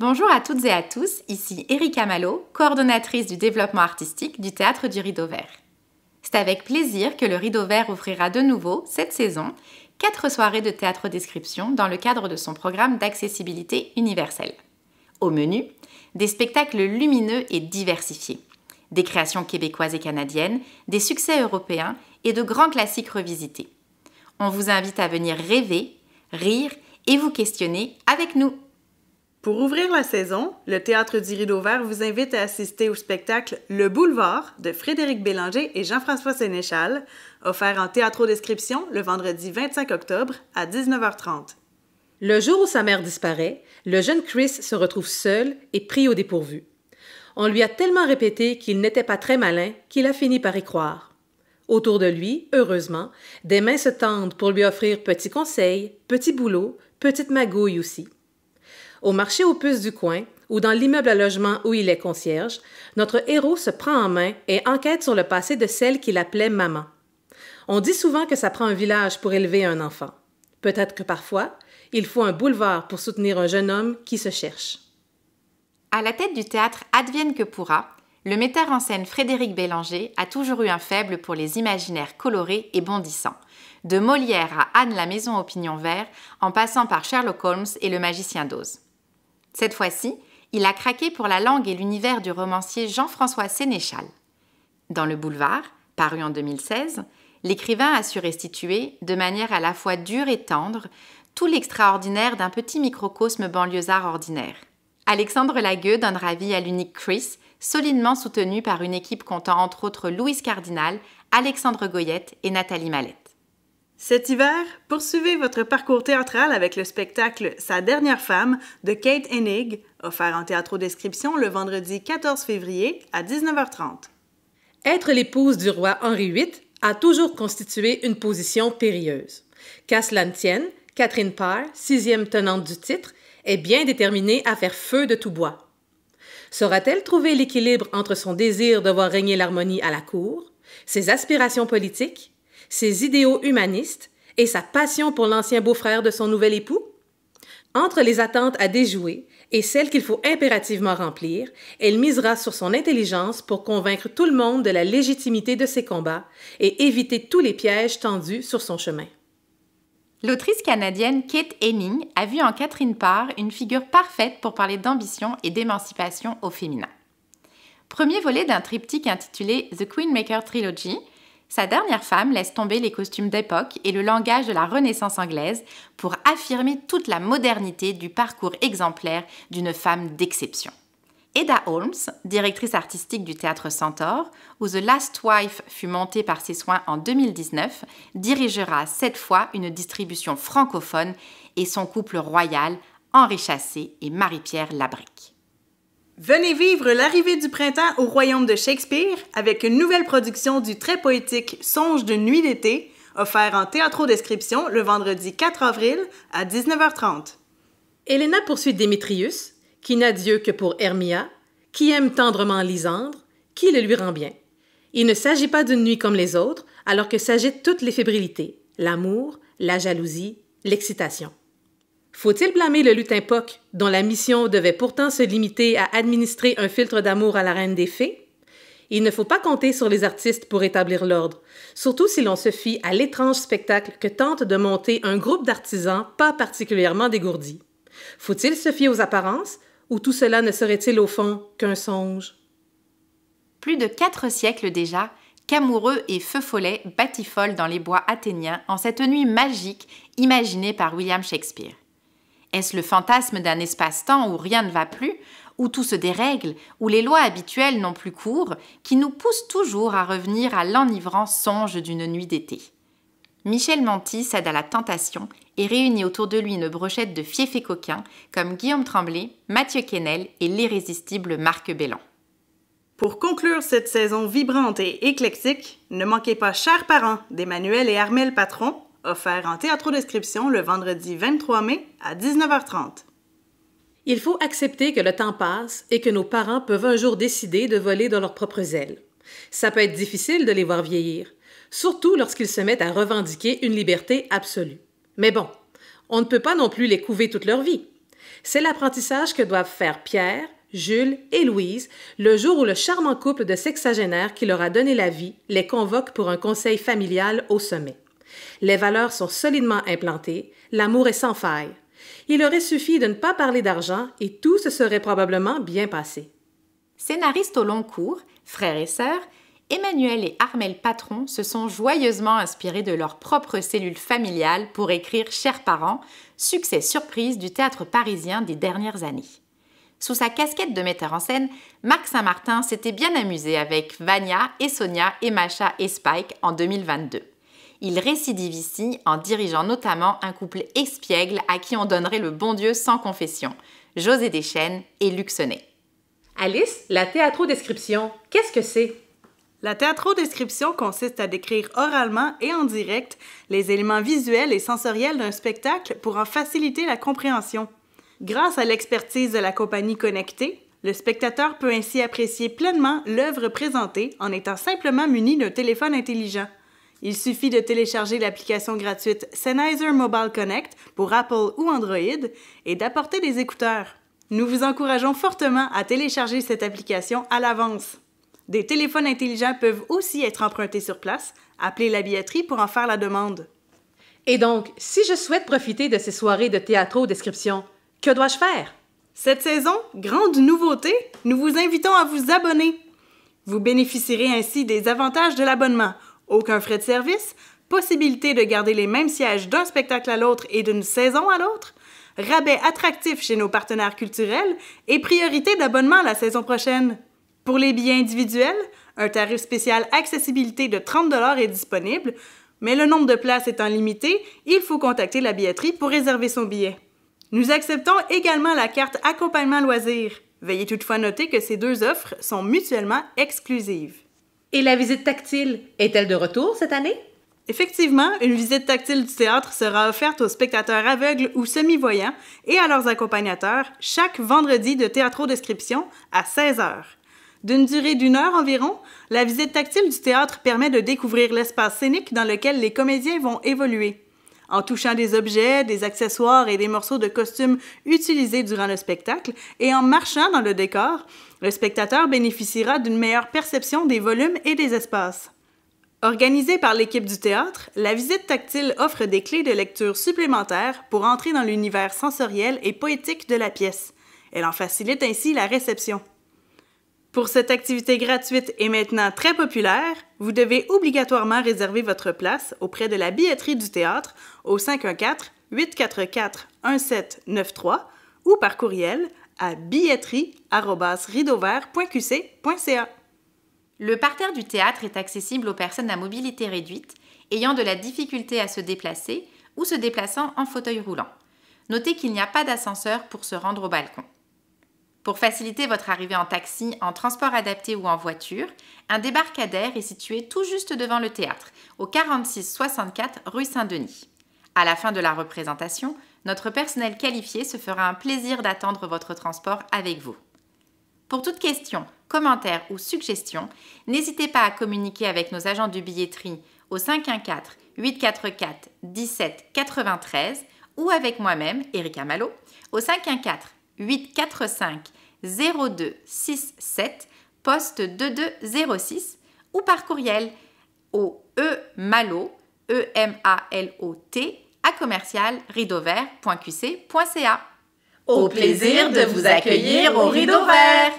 Bonjour à toutes et à tous, ici Erika Malo, coordonnatrice du développement artistique du Théâtre du Rideau Vert. C'est avec plaisir que le Rideau Vert ouvrira de nouveau, cette saison, 4 soirées de théâtre description dans le cadre de son programme d'accessibilité universelle. Au menu, des spectacles lumineux et diversifiés, des créations québécoises et canadiennes, des succès européens et de grands classiques revisités. On vous invite à venir rêver, rire et vous questionner avec nous. Pour ouvrir la saison, le Théâtre du Rideau Vert vous invite à assister au spectacle Le Boulevard de Frédéric Bélanger et Jean-François Sénéchal, offert en théâtrodescription le vendredi 25 octobre à 19h30. Le jour où sa mère disparaît, le jeune Chris se retrouve seul et pris au dépourvu. On lui a tellement répété qu'il n'était pas très malin qu'il a fini par y croire. Autour de lui, heureusement, des mains se tendent pour lui offrir petits conseils, petits boulots, petites magouilles aussi. Au marché aux puces du coin, ou dans l'immeuble à logement où il est concierge, notre héros se prend en main et enquête sur le passé de celle qu'il appelait maman. On dit souvent que ça prend un village pour élever un enfant. Peut-être que parfois, il faut un boulevard pour soutenir un jeune homme qui se cherche. À la tête du théâtre Advienne que pourra, le metteur en scène Frédéric Bélanger a toujours eu un faible pour les imaginaires colorés et bondissants. De Molière à Anne la Maison au Pignon Vert, en passant par Sherlock Holmes et le Magicien d'Oz. Cette fois-ci, il a craqué pour la langue et l'univers du romancier Jean-François Sénéchal. Dans Le Boulevard, paru en 2016, l'écrivain a su restituer, de manière à la fois dure et tendre, tout l'extraordinaire d'un petit microcosme banlieusard ordinaire. Alexandre Lagueux donnera vie à l'unique Chris, solidement soutenu par une équipe comptant entre autres Louise Cardinal, Alexandre Goyette et Nathalie Mallette. Cet hiver, poursuivez votre parcours théâtral avec le spectacle Sa dernière femme de Kate Hennig, offert en théâtrodescription le vendredi 14 février à 19h30. Être l'épouse du roi Henri VIII a toujours constitué une position périlleuse. Qu'à cela ne tienne, Catherine Parr, 6e tenante du titre, est bien déterminée à faire feu de tout bois. Saura-t-elle trouver l'équilibre entre son désir de voir régner l'harmonie à la cour, ses aspirations politiques, ses idéaux humanistes et sa passion pour l'ancien beau-frère de son nouvel époux? Entre les attentes à déjouer et celles qu'il faut impérativement remplir, elle misera sur son intelligence pour convaincre tout le monde de la légitimité de ses combats et éviter tous les pièges tendus sur son chemin. L'autrice canadienne Kate Hennig a vu en Catherine Parr une figure parfaite pour parler d'ambition et d'émancipation au féminin. Premier volet d'un triptyque intitulé The Queenmaker Trilogy, Sa dernière femme laisse tomber les costumes d'époque et le langage de la Renaissance anglaise pour affirmer toute la modernité du parcours exemplaire d'une femme d'exception. Ada Holmes, directrice artistique du Théâtre Centaure, où The Last Wife fut montée par ses soins en 2019, dirigera cette fois une distribution francophone et son couple royal, Henri Chassé et Marie-Pierre Labrec. Venez vivre l'arrivée du printemps au royaume de Shakespeare avec une nouvelle production du très poétique Songe de nuit d'été, offert en théâtrodescription le vendredi 4 avril à 19h30. Helena poursuit Démétrius, qui n'a Dieu que pour Hermia, qui aime tendrement Lysandre, qui le lui rend bien. Il ne s'agit pas d'une nuit comme les autres, alors que s'agitent toutes les fébrilités, l'amour, la jalousie, l'excitation. Faut-il blâmer le lutin Puck, dont la mission devait pourtant se limiter à administrer un filtre d'amour à la reine des fées? Il ne faut pas compter sur les artistes pour établir l'ordre, surtout si l'on se fie à l'étrange spectacle que tente de monter un groupe d'artisans pas particulièrement dégourdis. Faut-il se fier aux apparences, ou tout cela ne serait-il au fond qu'un songe? Plus de 4 siècles déjà, qu'amoureux et feu follet batifolent dans les bois athéniens en cette nuit magique imaginée par William Shakespeare. Est-ce le fantasme d'un espace-temps où rien ne va plus, où tout se dérègle, où les lois habituelles n'ont plus cours, qui nous pousse toujours à revenir à l'enivrant songe d'une nuit d'été? Michel Monty cède à la tentation et réunit autour de lui une brochette de fiefs et coquins comme Guillaume Tremblay, Mathieu Quesnel et l'irrésistible Marc Bellan. Pour conclure cette saison vibrante et éclectique, ne manquez pas Chers parents d'Emmanuel et Armelle Patron, offert en théâtrodescription le vendredi 23 mai à 19h30. Il faut accepter que le temps passe et que nos parents peuvent un jour décider de voler de leurs propres ailes. Ça peut être difficile de les voir vieillir, surtout lorsqu'ils se mettent à revendiquer une liberté absolue. Mais bon, on ne peut pas non plus les couver toute leur vie. C'est l'apprentissage que doivent faire Pierre, Jules et Louise le jour où le charmant couple de sexagénaires qui leur a donné la vie les convoque pour un conseil familial au sommet. Les valeurs sont solidement implantées, l'amour est sans faille. Il aurait suffi de ne pas parler d'argent et tout se serait probablement bien passé. Scénaristes au long cours, frères et sœurs, Emmanuel et Armel Patron se sont joyeusement inspirés de leur propre cellule familiale pour écrire Chers parents, succès surprise du théâtre parisien des dernières années. Sous sa casquette de metteur en scène, Marc Saint-Martin s'était bien amusé avec Vania et Sonia et Macha et Spike en 2022. Il récidive ici en dirigeant notamment un couple espiègle à qui on donnerait le bon Dieu sans confession, José Deschênes et Luc Sonnet. Alice, la théâtrodescription, qu'est-ce que c'est? La théâtrodescription consiste à décrire oralement et en direct les éléments visuels et sensoriels d'un spectacle pour en faciliter la compréhension. Grâce à l'expertise de la compagnie connectée, le spectateur peut ainsi apprécier pleinement l'œuvre présentée en étant simplement muni d'un téléphone intelligent. Il suffit de télécharger l'application gratuite Sennheiser Mobile Connect pour Apple ou Android et d'apporter des écouteurs. Nous vous encourageons fortement à télécharger cette application à l'avance. Des téléphones intelligents peuvent aussi être empruntés sur place. Appelez la billetterie pour en faire la demande. Et donc, si je souhaite profiter de ces soirées de théâtrodescription, que dois-je faire? Cette saison, grande nouveauté, nous vous invitons à vous abonner. Vous bénéficierez ainsi des avantages de l'abonnement. Aucun frais de service, possibilité de garder les mêmes sièges d'un spectacle à l'autre et d'une saison à l'autre, rabais attractifs chez nos partenaires culturels et priorité d'abonnement la saison prochaine. Pour les billets individuels, un tarif spécial accessibilité de 30 $ est disponible, mais le nombre de places étant limité, il faut contacter la billetterie pour réserver son billet. Nous acceptons également la carte accompagnement loisirs. Veuillez toutefois noter que ces deux offres sont mutuellement exclusives. Et la visite tactile, est-elle de retour cette année? Effectivement, une visite tactile du théâtre sera offerte aux spectateurs aveugles ou semi-voyants et à leurs accompagnateurs chaque vendredi de théâtrodescription à 16h. D'une durée d'1 heure environ, la visite tactile du théâtre permet de découvrir l'espace scénique dans lequel les comédiens vont évoluer. En touchant des objets, des accessoires et des morceaux de costumes utilisés durant le spectacle et en marchant dans le décor, le spectateur bénéficiera d'une meilleure perception des volumes et des espaces. Organisée par l'équipe du théâtre, la visite tactile offre des clés de lecture supplémentaires pour entrer dans l'univers sensoriel et poétique de la pièce. Elle en facilite ainsi la réception. Pour cette activité gratuite et maintenant très populaire, vous devez obligatoirement réserver votre place auprès de la billetterie du théâtre au 514-844-1793 ou par courriel à billetterie@rideauvert.qc.ca. Le parterre du théâtre est accessible aux personnes à mobilité réduite, ayant de la difficulté à se déplacer ou se déplaçant en fauteuil roulant. Notez qu'il n'y a pas d'ascenseur pour se rendre au balcon. Pour faciliter votre arrivée en taxi, en transport adapté ou en voiture, un débarcadère est situé tout juste devant le théâtre, au 46-64 rue Saint-Denis. À la fin de la représentation, notre personnel qualifié se fera un plaisir d'attendre votre transport avec vous. Pour toute question, commentaire ou suggestion, n'hésitez pas à communiquer avec nos agents de billetterie au 514-844-1793 ou avec moi-même, Erika Malo, au 514-845-0267, poste 2206 ou par courriel au emalo, E-M-A-L-O-T, à commercial rideauvert.qc.ca. Au plaisir de vous accueillir au Rideau Vert!